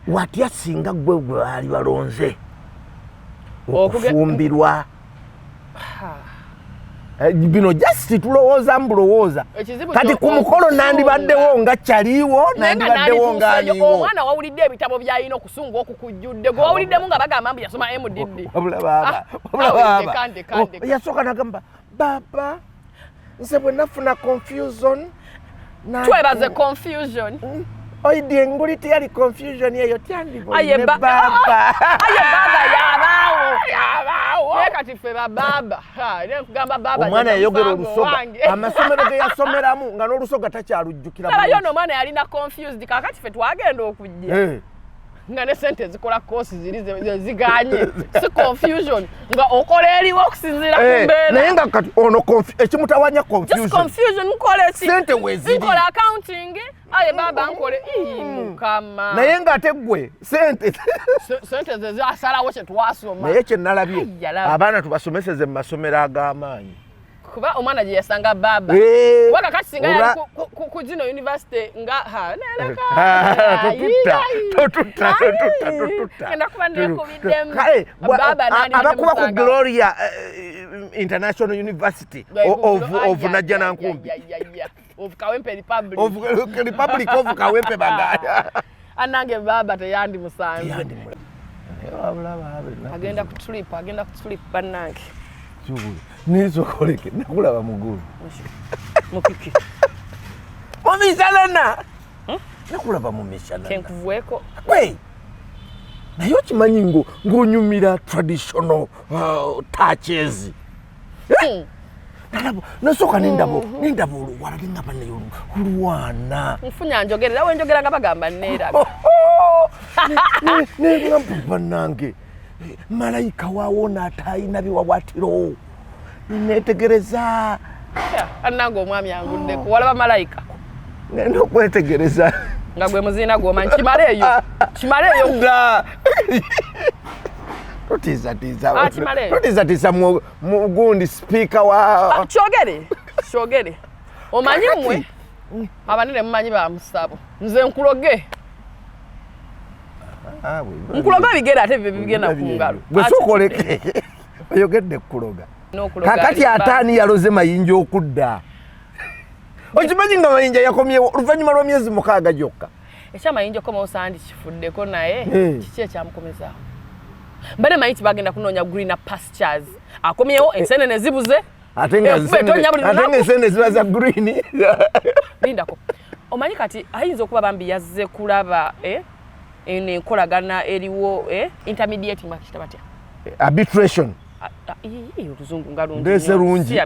Watya singa gwe ali balonze okufumbirwa bino just tulowooza mbulowooza kati ku mukolo nandibaddewo nga kyaliwo nandibaddewo ngaaliwo omwana wawulidde ebitabo by'alina okusunga okukujjudde gwe wawuliddemu nga bagamba mbu yasoma MDD wabula yasooka nagamba baba nze bwe nafuna confusion twebaze confusion oidye nguli teyali confusion eyo tyandibonye baba yabaawo kati ffe bababa nekugamba baba omwana yayogera olusoga amasomero ge yasomeramu nga n'olusoga takyalujjukira yo n'omwana yalina confused kakati ffe twagenda okujja nga ne sente zikola koosi ziri ziganye si confusion nga okola eriwo okusinziira ku mbeera naye nga kati ono ekimutawanya confusion nkole ki sente weziri nkola accounting aye baba nkole mukama naye nga ate ggwe sente ze zasalawo kye twasoma naye kye nalabye abaana tubasomeseze mu masomero ag'amaanyi kuba omwana gye yasanga baba waka kati singa yali ku gino university nga totutta abakuba ku Gloria International University of Najjanankumbi of Kawempe Republic of Kawempe Bagaya anange baba teyandi musanze agenda ku trip bannange nizo koleke nakulaba mugulu mukiki mumishalana nakulaba mumishalana kenkuvueko naye okimanyi ng'onyumira traditional touches nasooka nendaba oluwala nengaba naye olwana nfunya njogerera wenjogera nga bagamba neeraba negamba bannange malayika waawo n'atayina biwawatiro netegereza annange omwami anguddeko walaba malayika ngenda okwetegereza nga gwe muziina gw'omanyi kimaleeyo totiizatiisa mugundi sipiika wa kyogere omanyi mmwe abanene mumanyi ba musabo nze nkuloge nkuloga ebigere ate byo bigenda ku ngalo gwe sookoleke oyogedde kuloga kakati ataani yaloze Mayinja okudda okimanyi nga Mayinja yakomyewo oluvannyuma lw'emyezi 6 gyokka ekya Mayinja okomawo sandi kifuddeko naye kiki ekyamukomezaawo mbade manyi ti bagenda kunoonya greener pastures akomyewo ensenene zibuze ate nga ensenene ziba za green lindako omanyi kati ayinza okuba bambi yazze kulaba enkolagana eriwo intermediate makita batya arbitration oluzungu nga lungi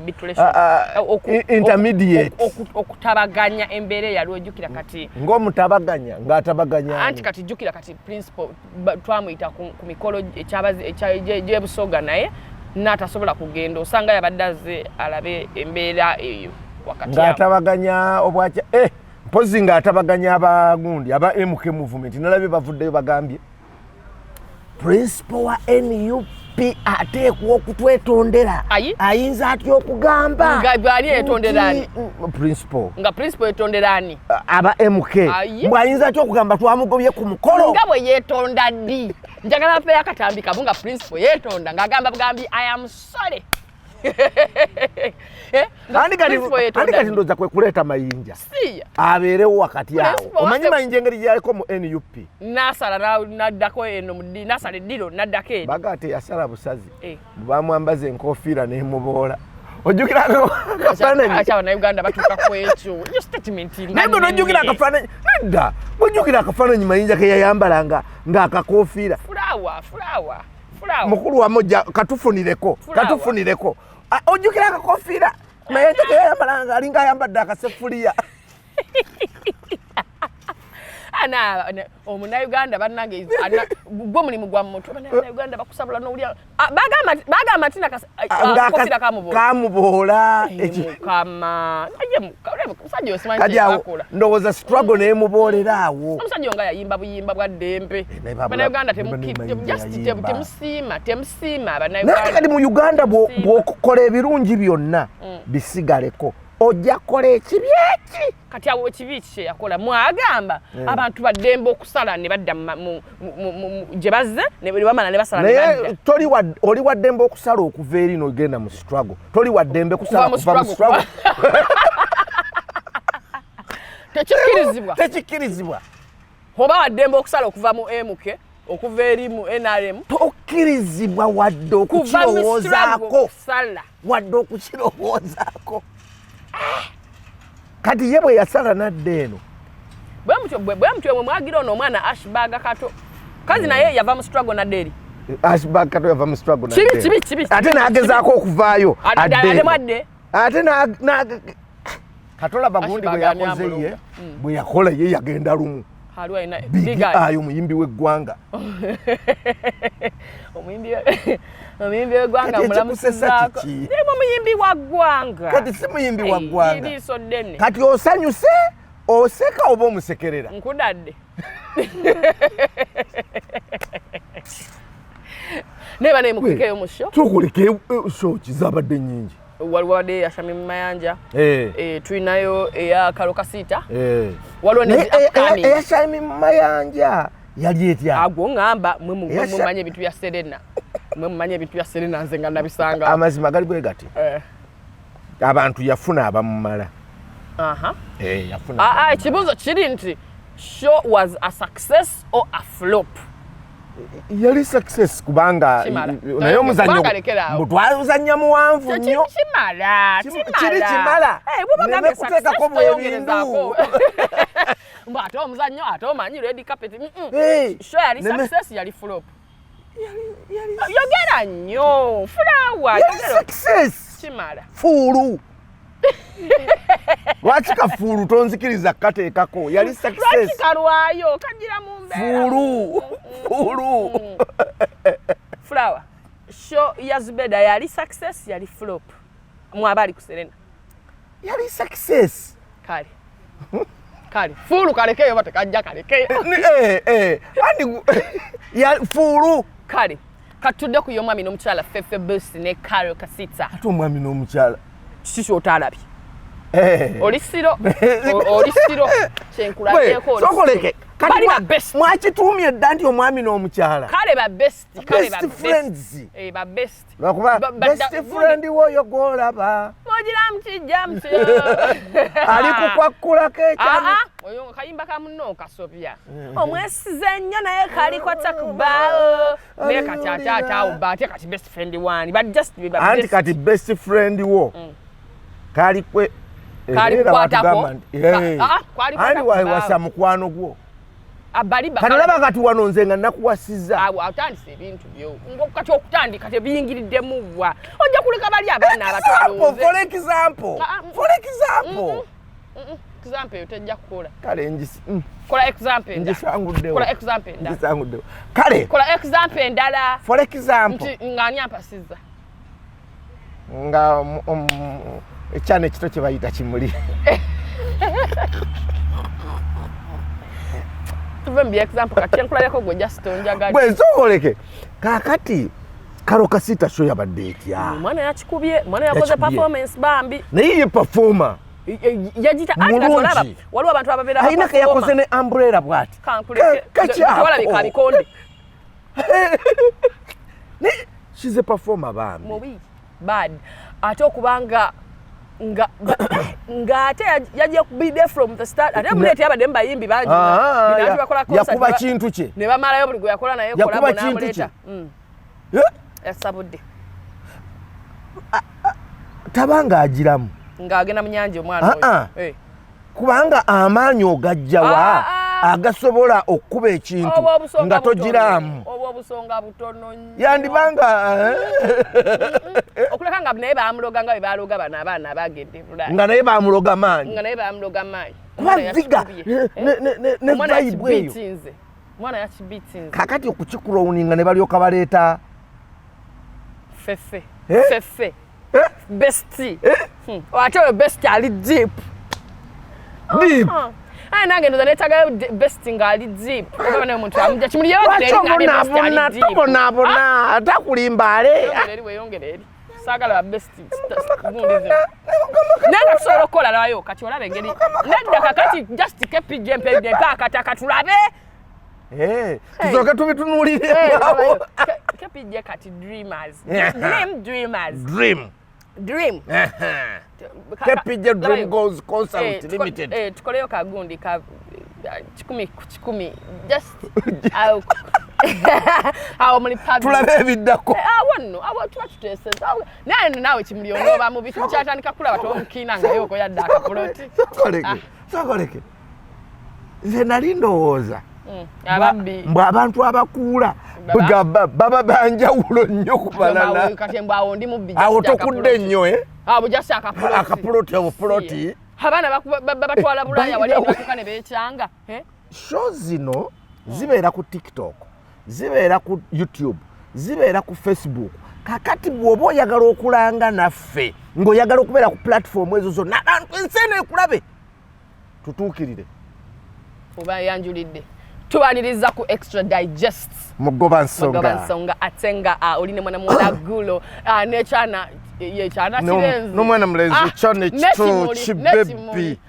intermediate okutabaganya embeera eyali ojjukira kati ng'omutabaganya ng'atabaganya anti kati jjukira kati principal twamuyita ku mikolo gy'ebusoga naye n'atasobola kugenda osanga yabadde azze alabe embeera eyo wakati ng'atabaganya obwakya mpozi ng'atabaganya abagundi aba MK movement nalabye bavuddeyo bagambye principal wa NUP ateekwa okutwetondera ayinza atya okugamba nga bwali etonderaani nga principal etonderaani aba MK bw'ayinza atya okugamba twamugobye ku mukolo nga bwe yeetonda ddi njagala mpeyo akatambi kabu nga principal yeetonda ng'agamba bugambi I am sorry andi kati ndoza kwe kuleeta Mayinja abeerewo wakati awo omanyi Mayinja engeri gyaliko mu NUP nasala naddako eno nasala eddiro naddako eno baga ate yasala busazi bamwambaza enkofiira nemuboola ojjukira akafaananyi Uganda batuuka ku ekyo naye gwe nojjukira akafaananyi nedda ojjukira akafaananyi Mayinja ke yayambalanga ng'akakofiira fulawa mukulu wamujja katufunireko ojjukira akakofiira Mayinja ke yayambalanga alinga ayambadde akasefuliya omunauganda bannange gwe mulimu gwa mutwe bannauganda bakusabula n'owulira bagamba tina akakofira kamuboola mukama musajja osimanyi kyakola ndowooza struggle nemuboolera awo omusajja nga yayimba buyimba bwa ddembe bannauganda temusiima naye kati mu Uganda bw'okola ebirungi byonna bisigaleko ojja kukola ekibi eki kati awo ekibi kye yakola mwagamba abantu baddembe okusala ne badda gye bazze ne bamala ne basala ne badda oli waddembe okusala okuva eri n'ogenda mu struggle toli waddembe kusala kuva mu struggle tekikkirizibwa oba waddembe okusala okuva mu MK okuva eri mu NRM tokkirizibwa wadde okukirowoozaako kati ye bwe yasala nadde eno bwe mutyo mwe mwagira ono omwana ashbaga kato kazi naye yava mu struggle nadde eri ashbaga kato yava mu struggle nadde kibi ate n'agezaako okuvaayo adde ate Katola bagundi bwe yakoze ye bwe yakola ye yagenda lumu haliwa ina biga ayo muyimbi w'eggwanga omuyimbi w'eggwanga mulamusizaako ndimo muyimbi wa ggwanga kati si muyimbi wa ggwanga iriiso ddene kati osanyuse oseka oba omusekerera nkudadde neba nemukukeyo mu show tukuleke show kizabadde nyingi waliwo wadde ya Shami Mayanja tulinayo eya Kalokasita waliwo eya Shami Mayanja yali etya agwo ngamba mwe mumanye ebintu bya Serena mwe mumanye ebintu bya Serena nze nga nabisanga amazima gali bwe gati abantu yafuna abamumala yafuna ekibuuzo kiri nti show was a success or a flop yali success kubanga nayo muzanyo mutwazanya muwanvu nnyo kiri kimala ne kuteekako bwebindu ate omuzanyo ate omanyi red carpet show yali success yali flop yogera nnyo fulawa success kimala fuulu lwaki kafuulu tonzikiriza kateekako yali success lwaki kalwayo kagira mu mbeera fuulu flower show ya Zubeda yali success yali flop mwabali ku Serena yali success kale fuulu kalekeyo bate kajja kalekeyo andi ya fuulu kale katudde ku y'omwami n'omukyala Fefe Bus ne Kalokasita ate omwami n'omukyala kiki otaalabi olisiro kyenkulabyeko sokoleke kati mwakituumye dda nti omwami n'omukyala kale ba best friends ba best lwakuba best friend woyo gw'olaba mogira mukijja mutyo ali kukwakkulako ekyano oyo kayimba ka munno okasobya omwesize nnyo naye kali kwatakubaawo naye kati ate awo ate kati best friend wani anti kati best friend wo kali kwe kali kwatako andi wasa mukwano gwo abali kati olaba kati wano nze nga nakuwasiza atandise ebintu byo kati okutandika tebiyingiriddemu wa ojja kuleka bali abaana abato for example example yo tejja kukola kale njisi kola example njisanguddewo kola example ndala njisanguddewo kale kola example ndala for example ngani ampasiza nga ekyana ekito kye bayita kimuli tuve mbi example kati enkulayako gwe just onjagali bwe nsoboleke kakati Kalokasita show yabadde etya mwana yakikubye mwana yakoze performance bambi naye ye performer yajita atolaba waliwo abantu ababeera ayina ke yakoze ne umbrella bwati walabe kabikonde she's a performer bambi mubi bad ate okubanga nga ate yaje kubide from the start ate mulete yabadde mbayimbi bangi binatu bakola concert yakuba kintu kye ne bamalayo buli gwe yakola naye kola bona muleta yasabudde tabanga agiramu ng'agenda mu nnyanja omwana oyo kubanga amaanyi ogajjawa agasobola okkuba ekintu nga togiramu oba obusonga butono yandibanga okuleka nga naye bamuloga nga bwe baloga bano abaana abagedde nga naye bamuloga maanyi viga ne vibe eyo omwana yakibitinze kakati okukikulowuninga ne balyoka baleeta fefe besti ate oyo besti ali deep nange ndoza neetagayo besti ng'ali deep obaba naye omuntu amujja kimuli yewateeringaali besti ali deep tobonaabona takulimbaale weyongere eri sagala ba best gundi nanga tusobola okukola nayo kati olabe engeri nedda kakati just kepije mpedde mpaka tulabe tusoke tubitunuulire kepije kati dreamers dream kepije dream goals consult limited tukoleyo kagundi ka 10 just awo muli public tulabe ebiddako awo tuba tuteseza nawe kimuli onoba mu bitu kyatandika kulaba tomukina nga yoko yadda akapuloti sokoleke nze nali ndowooza ababbi abantu abakuula baba banjawulo nnyo ku balala kati mbwawo ndi mubbi awo tokudde nnyo awo just akapuloti obupuloti abana batwala bulaya wali batuka ne beekyanga show zino zibeera ku TikTok zibeera ku YouTube zibeera ku Facebook kakati bw'oba oyagala okulanga naffe ng'oyagala okubeera ku platform ezo zonna abantu ensene ekulabe tutuukirire oba yanjulidde tubaniriza ku extra digest mugoba nsonga ate nga oline mwana muwalagulo nekyana yekyana kirenzi n'omwana mulenzi kyana ekito kibebbi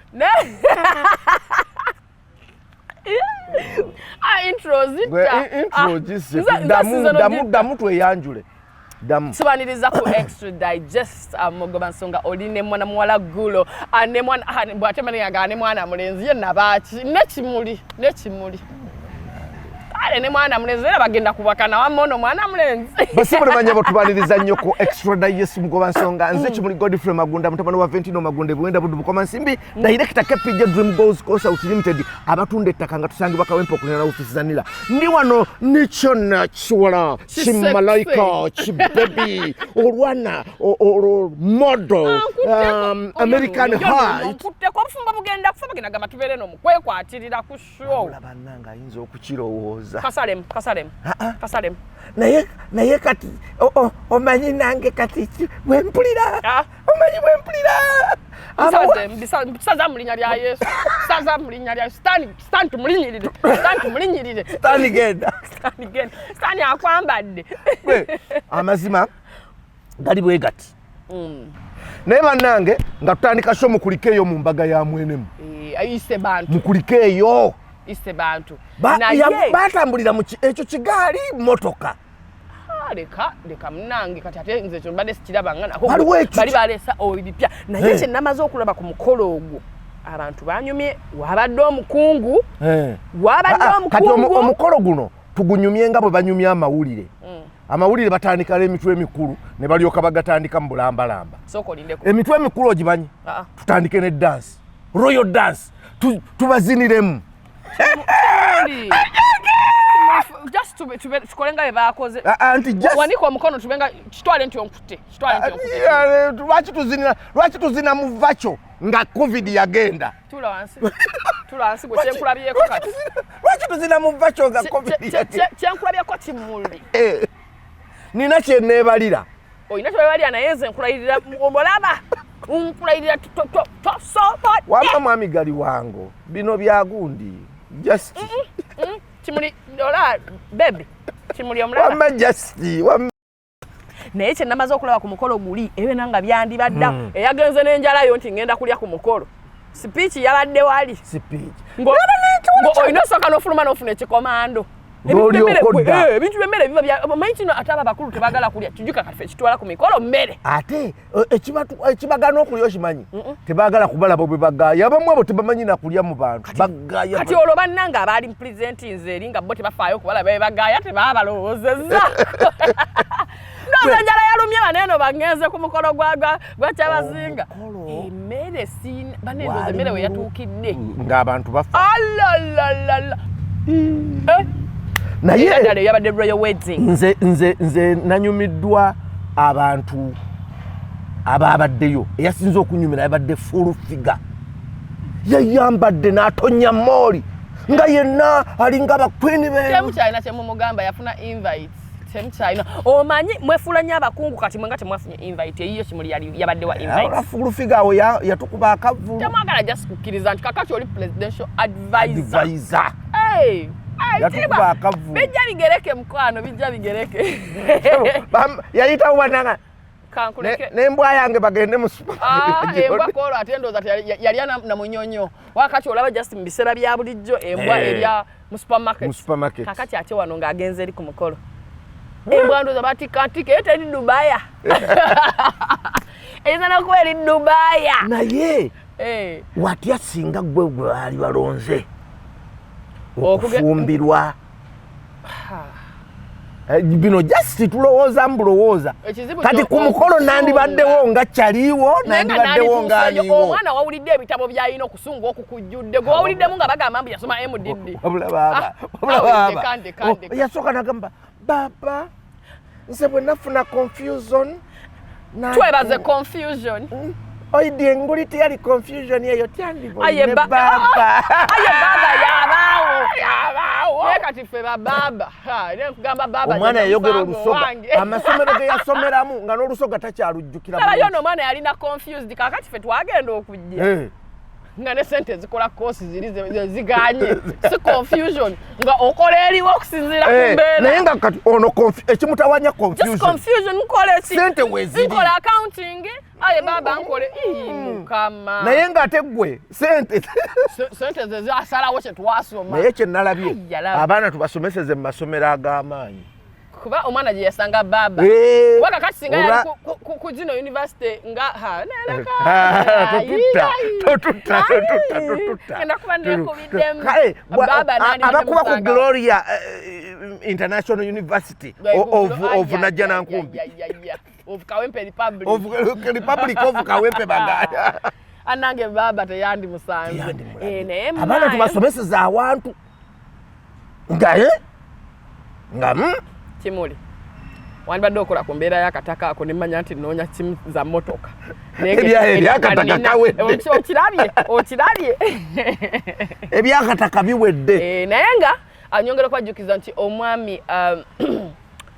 damu tweyanjule tubaniriza ku extra digest mugoba nsonga oline mwana muwalagulo ne mwana bwatemanyaga ne mwana mulenzi yenna baki nekimuli kale ne mwana mulenzi era bagenda kubakana wamono mwana mulenzi basibule banyabo tubaniriza nnyo ku extra digest mugoba nsonga nze kimuli Godfrey Magunda mutabani wa Ventino Magunda buwenda budu bukoma nsimbi director Kepije Dream Goals Consult Limited abatunde ettaka nga tusangibwa Kawempe kunena office zanira ndi wano nicho natural chimalaika chibebi olwana model American height kutte ko bufumba bugenda kufa bagenda gamba tubere no mukwekwatirira ku show labananga ayinza okukirowooza kasalem naye kati omanyi nange kati wempulira omanyi wempulira bisaza mu linnya lya Yesu saza mu linnya lya stand tumulinyirire stand akwambadde amazima gali bwe gati naye bannange nga tutandika sho mukulikeeyo mu mbaga ya mwenemu ayise bantu mukulikeeyo ise bantu batambulira mu ekyo kigaali motoka leka munange kati ate nze kyo mbadde sikirabangana bali baleesa ebipya naye kye namaze okulaba ku mukolo ogwo abantu banyumye wabadde omukungu kati omukolo guno tugunyumye nga bwe banyumya amawulire batandika emitwe emikulu ne balyoka bagatandika mu bulambalamba emitwe emikulu ogimanyi tutandike ne dance royal dance tubaziniremu just tukolenga bebakoze wanika omukono tubenga kitwale nti onkutte lwaki tuzina mu vacho nga covid yagenda tula wansi gwe kyenkulabyeko kati lwaki tuzina mu vacho nga covid yagenda kyenkulabyeko kimuli nina kyeneebalira oyina kyewebalira naye nze nkulayirira omulaba nkulayirira tosobola wama mwami gali wango bino byagundi just kimuli ola baby kimuli omulaba wama just naye kye namaze okulaba ku mukolo guli ewe nanga byandibadda eyagenze n'enjalayo nti ngenda kulya ku mukolo speech yabadde wali oyina osooka n'ofuluma n'ofuna ekikomando ebintu byemmere biba manyi kino ate abakulu tebagala kulya kijuka kaffe ekitwala ku mikolo mmere ate ekibagana okulya okimanyi tebagala kubalabo bwe bagaya abamu abo tebamanyi nakulya mu bantu bagaya kati olwo bannanga abaali mupresentinze eri nga bo tebafaayo kubalaba be bagaya tebabalowoozezza nozanjala yalumye baneeno bagenze ku mukolo gwa kyabazinga emmere banendoza emmere we yatuukidde ng'abantu bafa alalalala naye yabadde royal wedding nze nanyumiddwa abantu ababaddeyo eyasinze okunyumira yabadde full figure yayambadde n'atonya mooli nga yenna alinga abakwini be temukyalina kyemumugamba yafuna invite temukyalina omanyi mwefuula nnyo abakungu kati mwenga temwafunye invite eyiyo kimuli yabadde wa invite full figure awo yatukuba akavulu temwagala just kukkiriza nti kakati oli presidential advisor yatukuba akavulu bijja bigereke mukwano bijja bigereke yayitawo bananga kankuleke nembwa yange bagende mu supermarket embwa kolo ate ndooza yali na munyonyo wakati olaba just mu biseera bya bulijjo embwa erya mu supermarket kakati ate wano ng'agenze eri ku mukolo embwa ndooza batikatika ete eri Dubaya eyinza n'okuba eri Dubaya naye watya singa gwe bali balonze okufumbirwa bino just tulowooza mbulowooza kati ku mukolo nandibaddewo nga kyaliwo nandibaddewo ng'aliwo omwana wawulidde ebitabo by'alina okusunga okukujjudde gwe wawuliddemu nga bagamba mbu yasoma MDD wabula baaba yasooka nagamba baba nze bwe nafuna confusion twebaze confusion oidye nguli teyali confusion eyo tyandibone aye baba yabaawo kati ffe bababa nkugamba baba omwana yayogera olusoga amasomero ge yasomeramu nga n'olusoga takyalujjukira abayo n'omwana yalina confused kakati ffe twagenda okujja nga ne sente zikola koosi ziri ziganye si confusion nga okola eriwo okusinziira ku mbeera naye nga kati ono ekimutawanya confusion nkole ki sente weziri nkola accounting aye baba nkole mukama naye nga ate ggwe sente ze zasalawo kye twasoma naye kye nalabye abaana tubasomeseze mu masomero ag'amaanyi kuba omwana gye yasanga baba waka kati singa yali ku zino university nga totutta abakuba ku Gloria International University of Najjanankumbi of Kawempe Republic of Kawempe Bagaya anange baba teyandi musanze naye abaana tubasomeseza awantu nga Kimuli wandibadde okola ku mbeera y'akataka ako nemanya nti noonya simu za motoka ebyakataka kawedde okirabye ebyakataka biwedde naye nga anyongera kwajjukiza nti omwami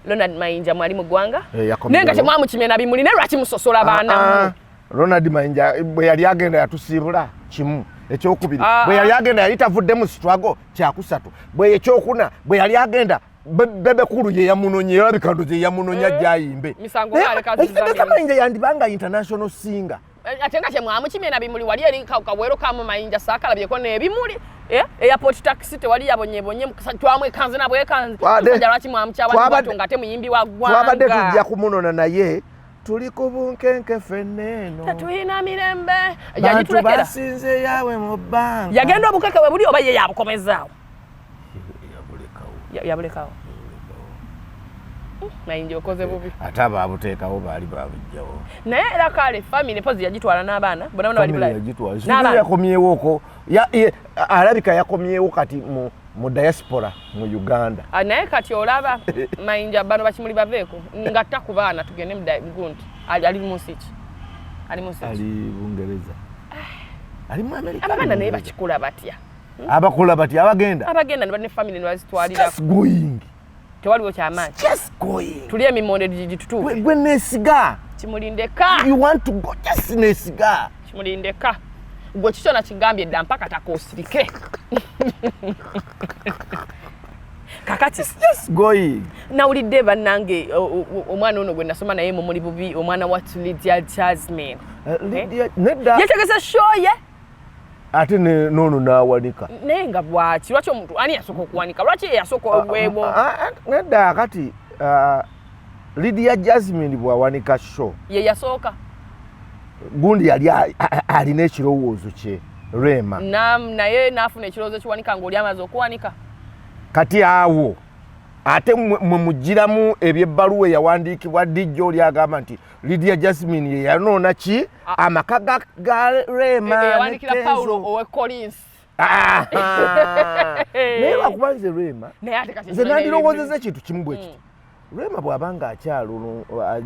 Ronald Mayinja mwali mu ggwanga naye nga temwamukimye na bimuli naye lwaki musosola baana Ronald Mayinja bwe yali agenda yatusiibula kimu ekyokubiri bwe yali agenda yali tavudde mu struggle kyakusatu bwe ekyokuna bwe yali agenda bebe kulu ye yamunonye yalabika ndoze yamunonya jayimbe Mayinja yandibanga international singer ate nga temwamukimye na bimuli wali eri kawero kamu Mayinja sakalabyeko n'ebimuli airport taxi tewali yabonyebonye twamwekanze nabwekanze musajja lwaki mwamukyawanibatu nga ate muyimbi wa ggwanga twabadde tujja kumunona naye tuli ku bunkenke ffenneeno tetulina mirembe bantu basinze yawe mu bbanga yagenda obukeke we buli oba ye yabukomezaawo yabulekawo Mayinja okoze bubi ate abaabuteekawo baali babujjawo naye era kale family pozi yagitwala n'abaana bonabona bali bulayi yakomyewo ko alabika yakomyewo kati mu diaspora mu Uganda naye kati olaba Mayinja bano bakimuli baveeko ngatta ku baana tugende mugunti ali musiki ali Bungereza ali mu America abaana naye bakikula batya abakula batya abagenda ne family nebazitwalira just going tewaliwo kyamaanyi just going tuli emimonde gitutuuke gwe neesiga kimulindeka you want to go just neesiga kimulindeka gwe kikyo nakigambye dda mpaka takoosirike kakati just going nawulidde bannange omwana ono gwe nasoma naye mumuli bubi omwana wa Lydia Jasmine yetegese shoye ate nono nawanika naye nga bwaki lwaki omuntu ani yasooka okuwanika lwaki yasooka olwebo nedda kati Lydia Jasmine bwawanika show ye yasooka gundi yali alina ekirowoozo kye Rema naye naafuna ekirowoozo kiwanika ng'oli amaze okuwanika kati awo ate mwe mugiramu ebyebbaluwa eyawandiikibwa dijjo oli agamba nti Lydia Jasmine ye yanoona ki amaka ga Rema yawandikira Paulo owe Collins naye lwakuba nze Rema nze nandirowoozeza ekintu kimu bwe kiti Rema bw'abanga akyalo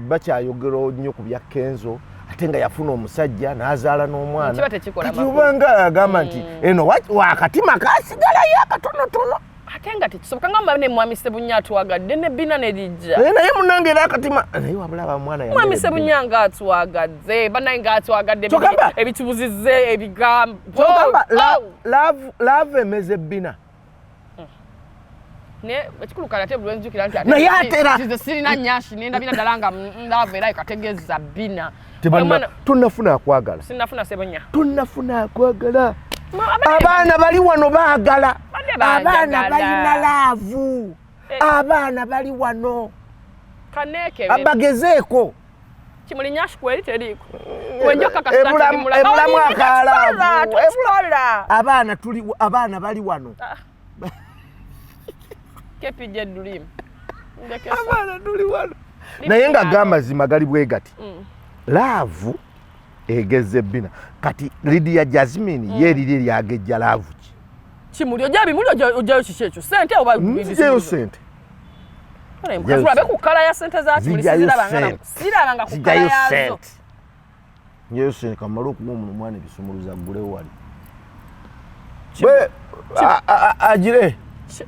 bakyayogera nnyo ku bya Kenzo ate nga yafuna omusajja n'azaala n'omwana kati obanga agamba nti eno wakatima kasigalayo akatonotono ate nga tekisoboka ngamba ne mwami Sebunya atwagadde ne bina ne lijja naye munange era akatima naye wabula ba mwana ya mwami Sebunya nga atwagadde banaye nga atwagadde ebitubuzizze ebigambo love emeze bina ne ekikulu kala te bulwenzi jukira nti naye atera sirina nyashi nenda bina dalanga ndava era ikategeza bina tunafuna akwagala sinafuna sebonya tunafuna akwagala abaana bali wano baagala abaana balina laavu abaana bali wano kaneke abagezeeko kimuli nyashi kweli teriko wenjoka kasitati ebulamu akalaavu abaana bali wano kepije dulimu abaana tuli wano naye nga gamazima gali bwe gati laavu egeze bina kati Lydia Jasmine yerire lyagejja laavu ki kimuli ojayo kikekyo sente oba nzijayo sente Kafura ku kala ya sente za kimuli sirabanga ku kala yazo nyeyo sente kamalo okumu mwana ebisumuluza gule wali ajire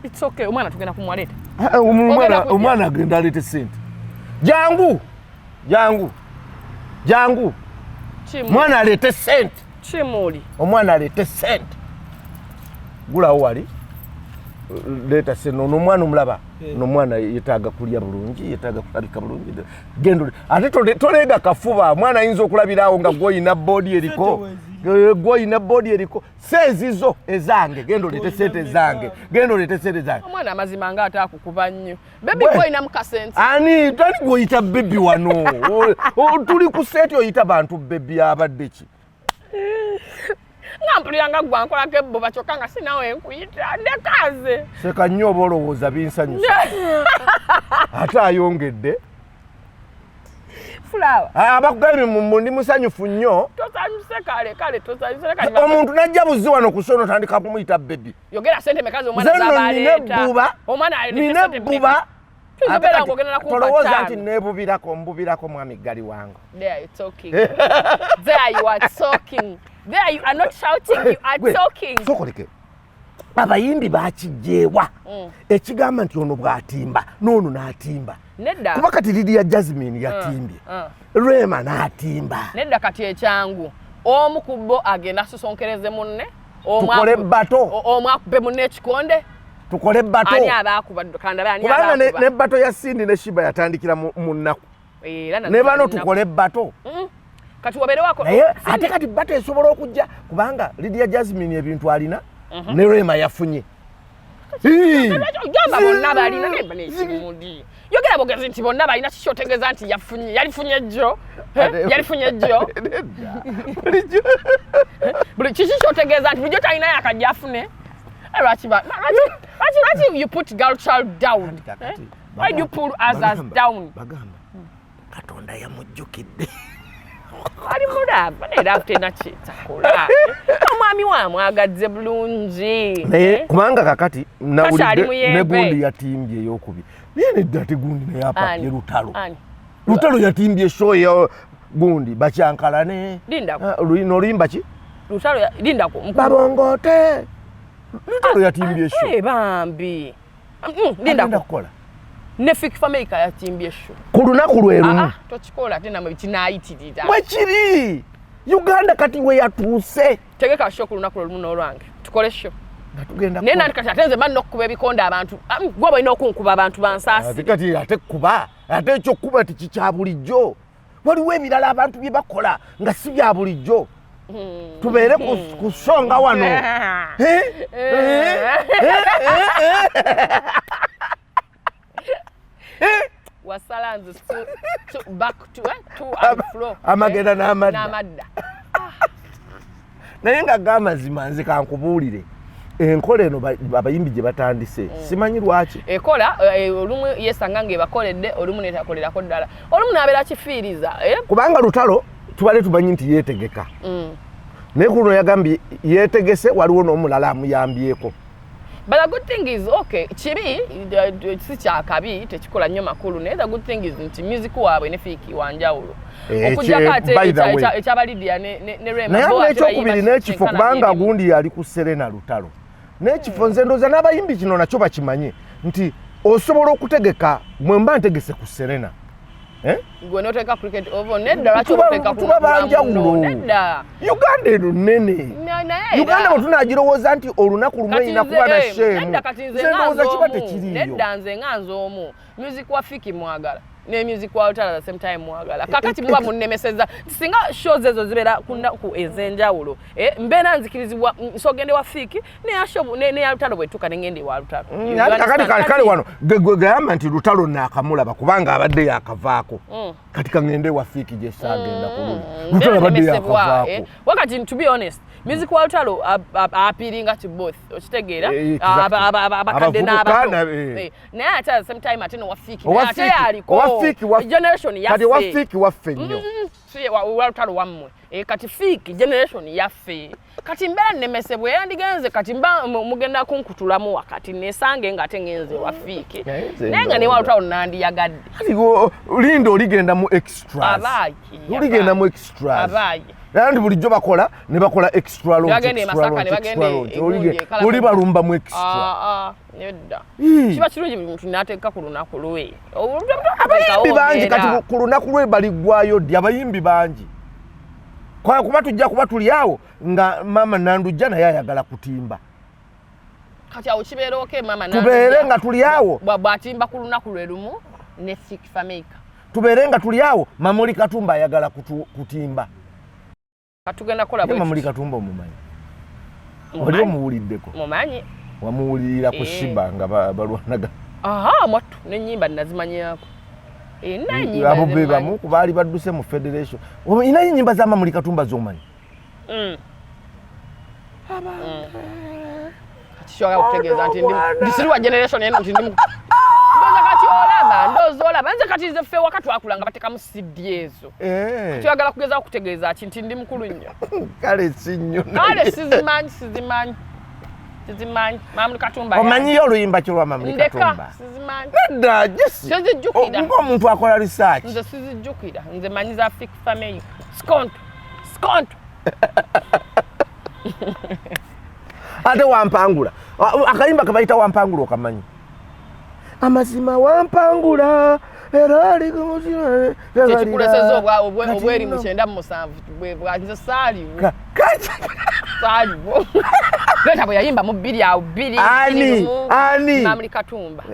it's okay omwana tugenda kumwaleta omwana agenda alete sente jangu mwana alete sente kimuli omwana alete sente gulawo wali leta sente n'omwana omulaba n'omwana yetaaga kulya bulungi yetaaga kulabika bulungi gendo ate tolega kafuba mwana ayinza okulabirawo nga gwoyina boodi eriko sezizo ezange gendo lete sente zange omwana amazima nga atakukuba nnyo bebi gwoyina mukasente ani tani gwoyita bebi wano tuli ku sente oyita bantu bebi abadde ki ngampuliranga gwankolako ebbo bakyokka nga sinawe enkuyita ndekaze seka nnyo oba olowooza binsanyusa ate ayongedde fulawa abakugambye ndi musanyufu nnyo tosanyuse kale omuntu najja buzzi wano ku sono tandika kumuyita bebi yogera sente mekazi omwana zabaleeta nina ebbuba tolowooza nti nebubirako mbubirako mwami gali wange There you are not shouting, you are talking. Sokoleke. Abayimbi bakijjeewa. Ekigamba nti ono bwatimba, n'ono n'atimba. Nedda. Kuba kati Lydia Jasmine yatimbye. Rema n'atimba. Nedda kati ekyangu. Omu ku bo agenda susonkereze munne. Tukole bato. Omu akube munne ekikonde. Tukole bato. Ani abakuba kanda ani abakuba. Kubanga ne bato ya Cindy ne Shiba yatandikira mu nnaku. Ne bano tukole bato. Kati wabere wako ate kati bato esobola okujja kubanga Lydia Jasmine ebintu alina ne Rema yafunye gamba bonna balina nemba n'ekimuli yogera bogezi nti bonna balina kikyotegeeza nti yalifunye jjo buli kiki kyotegeeza nti bulijjo talina yakajja afune lwaki you put girl child down why do you pull others down bagamba Katonda yamujjukidde ali mulaba era tena kitakola omwami wamwagadde bulungi kubanga kakati nawulidde ne gundi yatimbye ey'okubiri naye nedda te gundi naye apapye lutalo yatimbye show ya gundi bakyankalane n'oluyimba ki lutalo lindako babongote lutalo yatimbye show bambi lindako kukola ne Fik Family yatimbye show ku lunaku lwe lumu tokikola tena mu kinayitirira bwe kiri Uganda kati we yatuuse tegeka show ku lunaku lwe lumu n'olwange tukole show natugenda naye nandi kati atenze manno okukuba ebikonde abantu gwe balina okunkuba abantu bansaasi kati ate kuba ate ekyokuba tikikya bulijjo waliwo ebirala abantu bye bakola nga si bya bulijjo tubeere ku songa wano wasalanze back to and flow amagenda n'amadda naye nga gamazima nze kankubuulire enkola eno abayimbi gye batandise simanyi lwaki ekola olumu yesanga ng'ebakoledde olumu netakolerako ddala olumu n'abeera kifiiriza kubanga lutalo tubale tumanyi nti yeetegeka naye kuno yagambye yeetegese waliwo n'omulala amuyambyeko. But the good thing is, okay, chibi, si kyakabi, tekikola nnyo makulu, naye the good thing is nti music waabwe ne Fiki wanjawulo. Okujjako ate ekyaba Lydia ne Rema. Naye n'ekyokubiri n'ekifo kubanga gundi yali ku Serena Lutalo. N'ekifo nze ndooza n'abayimbi kino nakyo bakimanye nti osobola okutegeka mwe mba ntegese ku Serena. gwe n'oteeka cricket over nedda lwaki oteeka ku nedda Uganda eno nnene Uganda bwe tunaagirowooza nti olunaku lumu erina kuba na sheemu ndowooza kiba tekiriiyo nedda nze nga nze omu music wa fiki mwagala ne music wa utala the same time mwagala kakati muba munnemeseza singa shows ezo zibeera ku ezenjawulo mbeera nzikirizibwa nsogende wa fiki ne ya lutalo bwetuka ne ngende wa lutalo kale wano gagamba nti lutalo naakamulaba kubanga abadde yakavaako kati kangende wa fiki gye saagenda kulula lutalo abadde yakavaako wakati to be honest music wa lutalo apiringa to both okitegeera abakadde n'abato naye ate at the same time ate no wa fiki ate yaliko generation yaffe kati wa fiki waffe nnyo wa lutalo wammwe kati fiki generation yaffe kati mbeera nnemesebwa era ndigenze kati mba mugenda kunkutulamu wakati nesange nga ate ngenze wa fiki naye nga ne wa lutalo nandiyagadde linda oligenda mu extras oligenda mu extras Nandi bulijjo bakola ne bakola extra launch oli balumba mu extra nedda kiba kirungi muntu n'ateeka ku lunaku lwe abayimbi bangi kati ku lunaku lwe baligwayo ddi abayimbi bangi kuba tujja kuba tuli awo nga mama Nandujja naye ayagala kutimba kati awo kibeera oke mama Nandujja tubeere nga tuli awo bw'atimba ku lunaku lwe lumu ne Fameka tubeere nga tuli awo Mamuli Katumba ayagala kutimba katugenda kola bwe Mamuli Katumba omumanyi oli omuwuliddeko mumanyi wamuwulira ku Shiba nga balwanaga mwattu n'ennyimba nazimanyako abo be bamu ku baali badduse mu federation inayo ennyimba za Mamuli Katumba z'omanyi kishoga kutegeeza nti ndisiriwa generation eno nti ndimu ndoza kati olaba nze kati nze ffe wakati wakulanga batekamu CD ezo tuyagala kugeza okutegeeza nti ndi mukulu nnyo kale sinyo kale sizimanyi Mamuli Katumba omanyiyo oluyimba kyolwa Mamuli Katumba sizimanyi nedda jesi sizijjukira ng'omuntu akola research nze sizijjukira nze manyi za Fameka skonto ate Wampangula akayimba kabayita Wampangula okamanyi amazima Wampangula era ali kumuzina tekikuleseza obweri mu 97 nze saaliwo leta bwe yayimba mu 2 ani Mamuli Katumba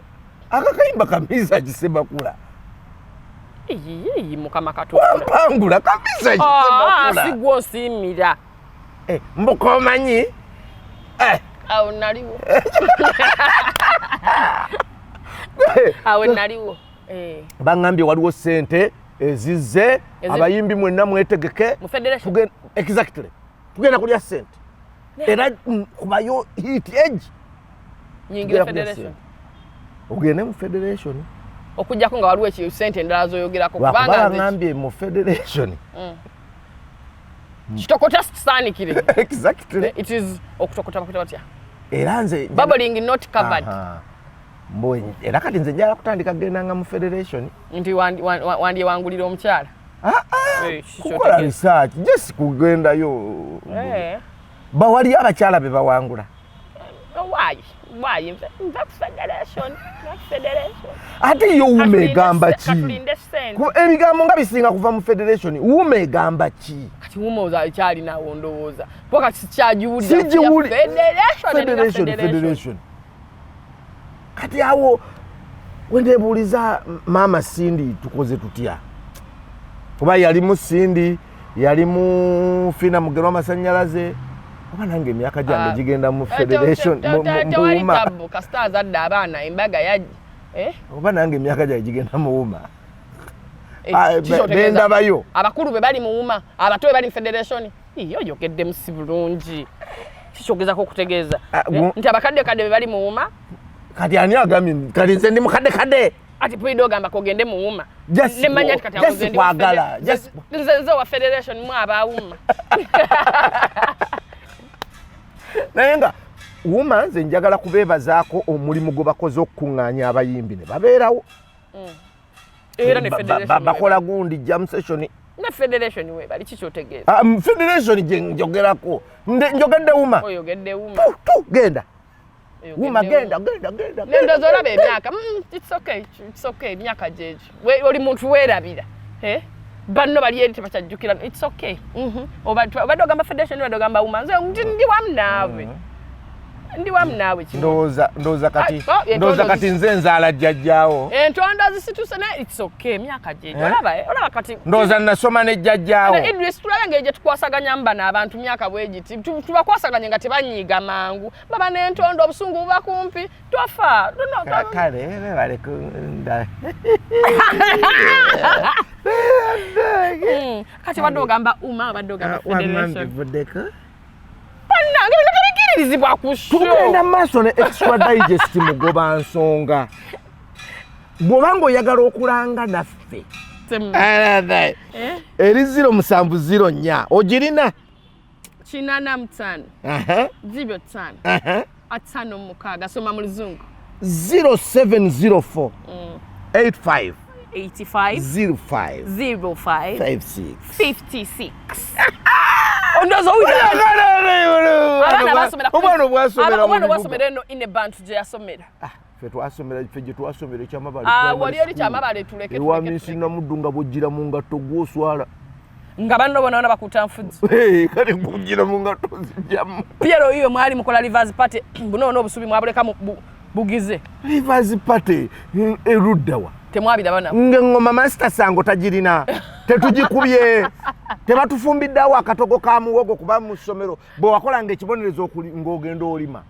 akakayimba kamiza kisebakula Mukama Katumba Wampangula kamiza kisebakula sigwo nsiimira mbuka omanyi awo naliwo awo naliwo bangambye waliwo sente ezizze abayimbi mwenna mwetegeke exactly tugenda kulya sente era kubayo hit edge nyingira federation ogende mu federation okujjako nga waliwo ekyo sente endala zoyogerako kubanga bangambye mu federation kitokota saanikire exactly it is okutokota batya era nze bubbling not covered mboy era kati nze njala kutandika gendanga mu federation nti wandi wangulira omukyala kukola research just kugendayo bawali abakyala be bawangula why federation ate yo umegamba ki ebigambo nga bisinga kuva mu federation umegamba ki kati umoza cyali nawo ndowooza poka sikyajiwulira federation kati awo wendebuuliza mama Sindi tukoze tutya kuba yali mu Sindi yali mu Fina Mugero w'amasanyalaze oba nange emyaka gyange gigenda mu federation muuma kasitaazi adde abaana embaga yaji oba nange emyaka gyange gigenda muuma bendabayo abakulu be bali muuma abato be bali mu federation iyo yogedde musi bulungi kikyogezako okutegeeza nti abakadde kadde be bali muuma kati ani agambye kati nze ndi mukadde ati pwido gamba kogende muuma nemanya kati akoze nze wa federation mu abauma naye nga wuma nze njagala kubeebazaako omulimu gwe bakoze okukuŋŋaanya abayimbi ne babeerawo era ne federation bakola gundi jam session ne federation we bali kikyotegeeza federation gye njogerako njogedde wuma oyogedde wuma genda Wuma genda. Nendo zola be myaka. It's okay. Myaka jeje. We oli muntu werabira. Banno bali eri tebachajjukira. It's okay. Obadogamba federation badogamba umanze ndi wamnawe. Ndi wamnawe kino. Ndoza kati nze nzaala jjajjaawo. Entondo zisitusana it's okay myaka jeje. Olaba kati. Ndoza nasoma ne jjajjaawo. Ana Idris tulanga je tukwasaganya mba n'abantu myaka bwegiti. Tubakwasaganya nga tebanyiga mangu. Baba n'entondo obusungu buba kumpi. Twafa. Kale bale kunda. Kati badogamba badogamba federation. Tugenda maaso ne extra digest mugoba nsonga. Bw'obanga oyagala okulanga naffe. Eri 070 ogirina? 85 05 atano mukaga soma mu luzungu 0704 85 85 05 05 56 56 Ondozo uya. Abana basomera eno ine bantu je yasomera. Fe twasomera fije twasomera kyamabale. Wali eri kyamabale tuleke. Ewa misina mudunga bojira mu ngato gwoswala. Nga banno bona bakutanfuzi. Kale bojira mu ngato zijjamu. Piero iyo mwali mukola Rivers Party bunono obusubi mwabuleka bugize. Rivers Party eruddawa. Temwabira bana. Ngengoma master sango tajirina. Tetujikubye. Tebatufumbidawo akatogo ka muwogo kuba mu ssomero. Bo wakolanga ekibonerezo ng'ogenda olima.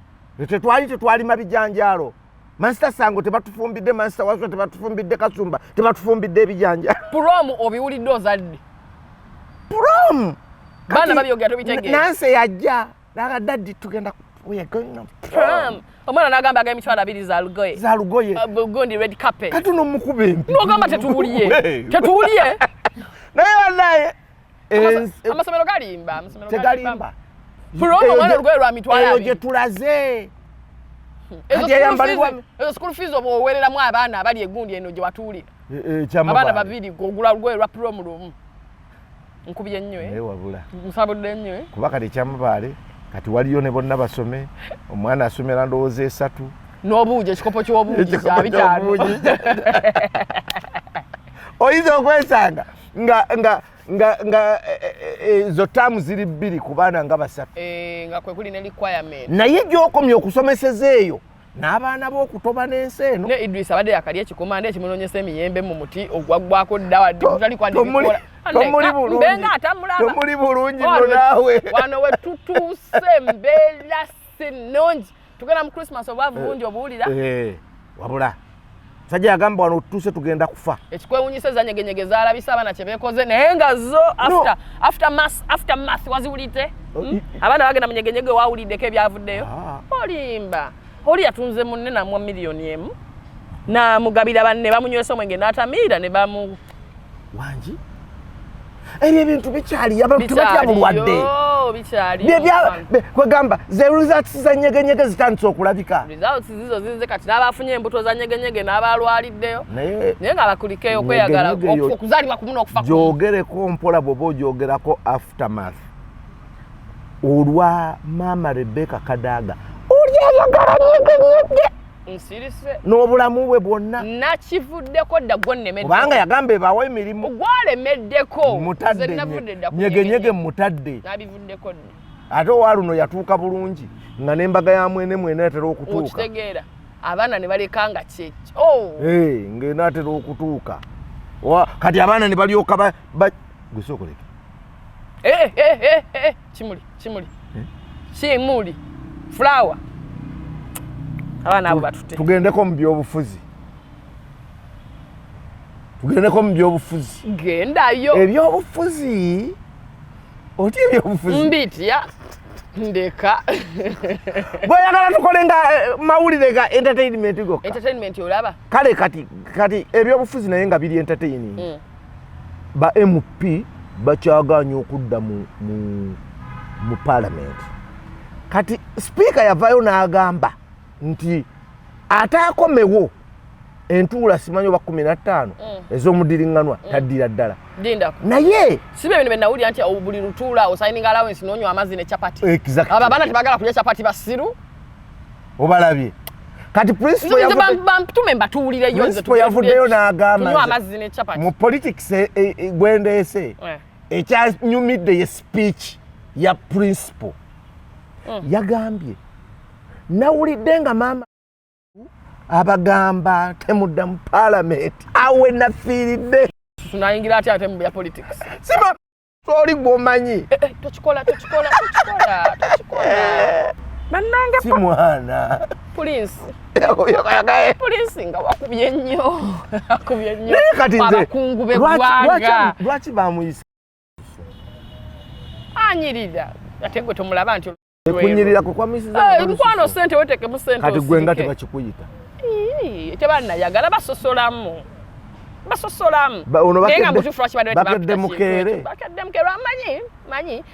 Tetwalima bijanjalo. Master sango tebatufumbidde, master wazo tebatufumbidde kasumba, tebatufumbidde ebijanjalo. Prom obiwulidde ozadde. Prom. Bana babyogera tobitegeera. Nanse yajja. Naga daddy tugenda we are going on prom. Omwana nagamba aga emitwalo 2 za lugoye. Za lugoye. Bugondi red carpet. Kati no mukube empi. Nogamba tetuwuliye. Tetuwuliye. Naye amasomero galimba. Tegalimba. Prom omwana lugoye lwa mitwalo 2. Eyo gye tulaze. Ezo school fees obowerera mu abaana abali egundi eno gye watuulira. Abaana babiri gogula lugoye lwa prom lumu. Nkubye nnyo wabula. Musabudde nnyo kuba kati kyamabale kati waliyo ne bonna basome omwana asomera ndowooza 3 n'obuugi ekikopo ky'obuugi kyabitaano oyinza okwesanga nga ezo taamu ziri 2 ku baana nga 3 nga kwe kuli ne requirement naye gy'okomye okusomeseza eyo n'abaana b'okutoba n'ensi eno ne Idris abadde yakalya ekikomande ekimunonyesa emiyembe mu muti ogwaggwako dda wadde tutali kwandikikola tomuli bulungi nno naawe wano we tutuuse mbeera sinungi tugenda mu Christmas obwavu bungi obuwulira wabula sajja yagamba wano tutuuse tugenda kufa ekikwewunyisa zanyegenyege zaalabisa abaana kye beekoze naye nga zo after math waziwulidde abaana bagenda mu nyegenyege waawuliddeko ebyavuddeyo olimba oli yatunze munne namwa miliyoni 1 namugabira banne bamunywesa omwenge n'atamiira ne bamu wangi ebyo ebintu bikyali abantu tebatya bulwadde kwegamba ze results za nyegenyege zitandise okulabika results zizo zize kati n'abafunye embuto za nyegenyege n'abalwaliddeyo naye nga bakulikeyo okweyagala okuzaalibwa kumu n'okufa gyogereko mpola bw'oba ogyogerako aftermath olwa maama Rebecca Kadaga olyayagala nyegenyege nsirise n'obulamu bwe bwonna nakivuddeko dda gwonemedde kubanga yagamba ebawa emirimu gwalemeddeko mutadde nyegenyege mutadde nabivuddeko ate owaluno yatuuka bulungi nga n'embaga ya mwene etera okutuuka okitegeera abaana ne balekanga kyekyo ng'enaatera okutuuka kati abaana ne balyoka gwesokoleke kimuli flower abaana abo batutte tugendeko mu byobufuzi gendayo ebyobufuzi otya ebyobufuzi mbitya ndeka bweyagala tukole nga mawulire ga entertainment gokka entertainment olaba kale kati ebyobufuzi naye nga biri entertaining ba MP bakyaganya okudda mu parliament kati speaker yavayo n'agamba nti ataakomewo entuula simanyi oba 15 ez'omudiringanwa taddira ddala naye sibe bino benawulira nti buli lutuula osayininga allowance n'onywa amazzi ne chapati abo abaana tebagala kulya chapati basiru obalabye kati principal yavuddeyo n'agamba mu politics gwendeese ekyanyumidde ye speech ya principal yagambye nawulidde nga maama abagamba temudda mu parliament awe nafiiridde tunayingira ati ate mu ya politics sima oli gwomanyi tochikola Mananga si mwana police police nga wakubye nnyo kati nze abakungu b'eggwanga lwaki bamuyisa anyirira ate gwe tomulaba nti kunyirira kwa misiza mukwano sente weteke mu sente kati gwe nga tebakikuyita tebanayagala basosolamu nenga mutufu lwaki bakedde mukeere manyi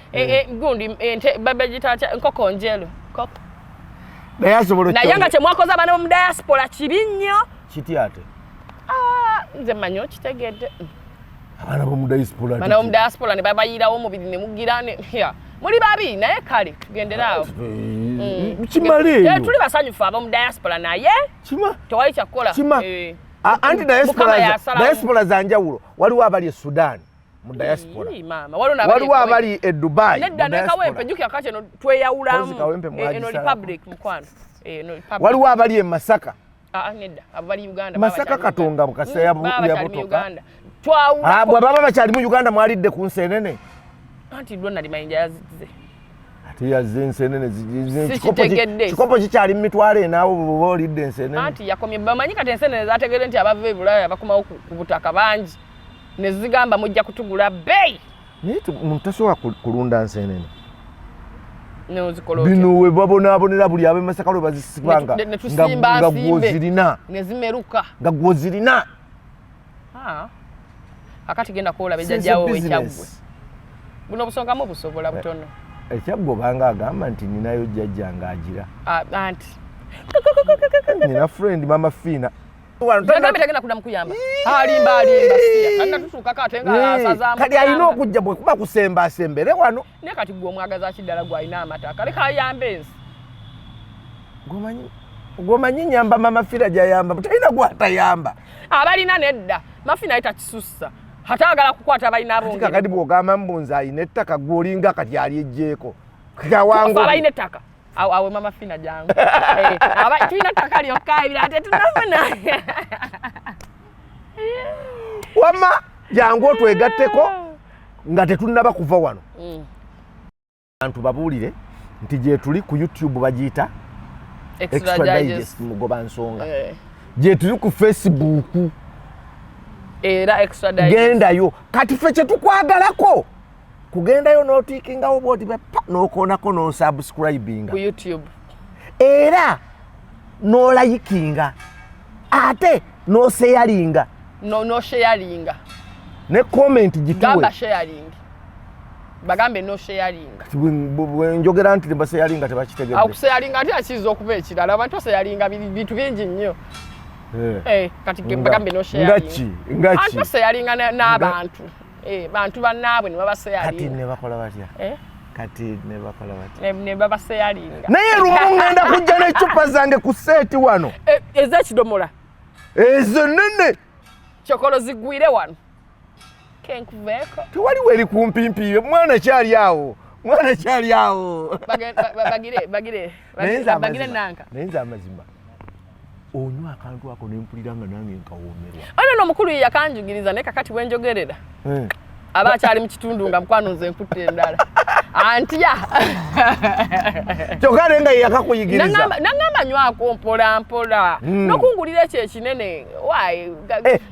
gundi babegita nkoko njelu naye nga kyemwakoze abaana mu diaspora kibi nnyo kiti ate nze manyi okitegedde abaana b'omu diaspora ne babayirawo omubiri ne mugira muli babi naye kale tugenderaawo kimaleeyo tuli basanyufu ab'omu diaspora naye tewali kyakukola anti diaspora za njawulo waliwo abali e Sudan mu diaspora waliwo abali e Dubai nedda ne Kawempe jjukira kati eno tweyawulamu eno republic mukwano waliwo abali e Masaka nedda abo bali Uganda Masaka Katonga mu kaseera ya butoka twawula baba bakyali mu Uganda mwalidde ku nsenene anti Ronald Mayinja yazizze ate yazze ensenene kikopo kikyali mu mitwalo enaawo bwoba olidde ensenene anti yakomye bamanyi kati ensenene zategere nti abava e Bulaaya bakomawo ku butaka bangi ne zigamba mujja kutugula bbeeyi naye omuntu tasobola kulunda nsenene nozikolote bino we babonaabonera buli ab'e Masaka lwe bazisibanga nga gwozirina ne zimeruka nga gwozirina akati genda kuola bejjajjawo ekyaggwe buno busongamu busobola butono ekyaggwe obanga agamba nti ninayo jjajja ng'agira anti nina friend mama Fiina tagenda kudda mukuyamba alimba siya kalina tutuukako ate nga asazaamu kati alina okujja bwe kuba kusembaasembere wano naye kati gwe omwagazi akiddala gw'alina amataka leka ayamba ensi gwomanyi nyamba mama Fiina gy'ayamba butalina gw'atayamba abalina nedda Mafiina naye takisussa ate agala kukwata abalina abonge kakati bw'ogamba mbunzi alina ettaka gw'olinga kati alyejjeeko abalina ettaka awe mama Fiina jangu tulina ettaka lyokka ebirala tetunafuna wamma jangu otwegatteko nga tetunnaba kuva wano abantu babuulire nti gye tuli ku YouTube bagiyita Extra Digest mugoba nsonga gye tuli ku Facebook era Extra Digest gendayo kati ffe kye tukwagalako kugendayo n'otiikingawo bwoti bepa n'okoonako n'osubscribinga ku YouTube era n'olayikinga ate n'oseyalinga no sharinga ne comment gituwe gamba sharing bagambe no sharing bwenjogera nti baseyalinga tebakitegedde akuseyalinga ate akiza okuba ekirala abantu baseyalinga bintu bingi nnyo kati bagambe no sharing ngachi baseyalinga n'abantu bantu bannaabwe ne babaseyalinga kati ne bakola batya kati ne bakola batya ne babaseyalinga naye lumu ngenda kujja n'eccupa zange ku seeti wano ez'ekidomola ezo nene chokolo zigwire wano kenkuveeko tewaliwo eri kumpimpiiwe mwana kyali awo bagire nanka naye nze amazima onywa akantu ako nempulira nga nange nkawoomerwa ono omukulu yakanjugiriza naye kakati bwenjogerera aba akyali mu kitundu nga mukwano nze nkutte endala antya kyokka naye nga yeyakakuyigiriza nangamba nywako mpolampola nokungulira ekyo ekinene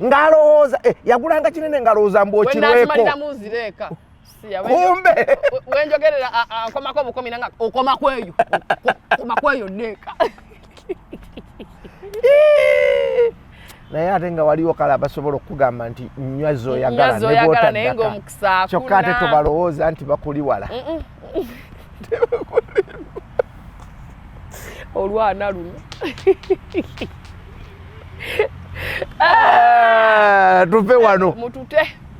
ng'alowooza yagulanga kinene ng'alowooza mbu okirweko wenakimaliramu nzireeka kumbe wenjogerera nkomako obukomi nanga okoma kweyo ndeeka naye ate nga waliwo kale abasobola okugamba nti nnywa z'oyagala naye ng'omukisa kyokka ate tobalowooza nti bakuli wala olwana luno tuve wano mutute